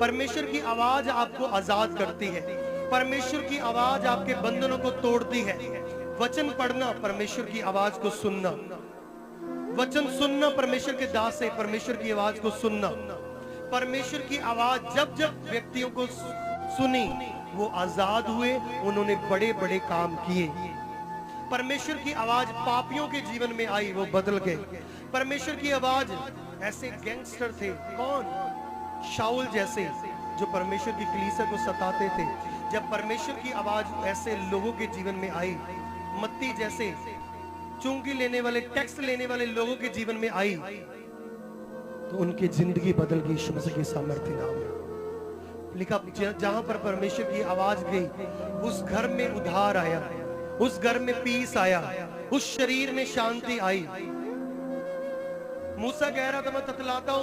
परमेश्वर की आवाज आपको आजाद करती है। परमेश्वर की आवाज आपके बंधनों को तोड़ती है। वचन पढ़ना, परमेश्वर की आवाज को सुनना, वचन सुनना, परमेश्वर के दास से परमेश्वर की आवाज को सुनना। परमेश्वर की आवाज जब जब व्यक्तियों को सुनी, वो आजाद हुए, उन्होंने बड़े बड़े काम किए। परमेश्वर की आवाज पापियों के जीवन में आई, वो बदल गए। परमेश्वर की आवाज, ऐसे गैंगस्टर थे, कौन? शाऊल जैसे, जो परमेश्वर की कलीसिया को सताते थे। जब परमेश्वर की आवाज ऐसे लोगों के जीवन में आई, मत्ती जैसे चुंगी लेने वाले, टैक्स लेने वाले लोगों के जीवन में आई, तो उनकी जिंदगी बदल गई यीशु मसीह के सामर्थ्य नाम में। लिखा, जहां पर परमेश्वर की आवाज गई, उस घर में उद्धार आया, उस घर में पीस आया, उस शरीर में शांति आई। मूसा कह रहा था, मैं ततलाता हूं,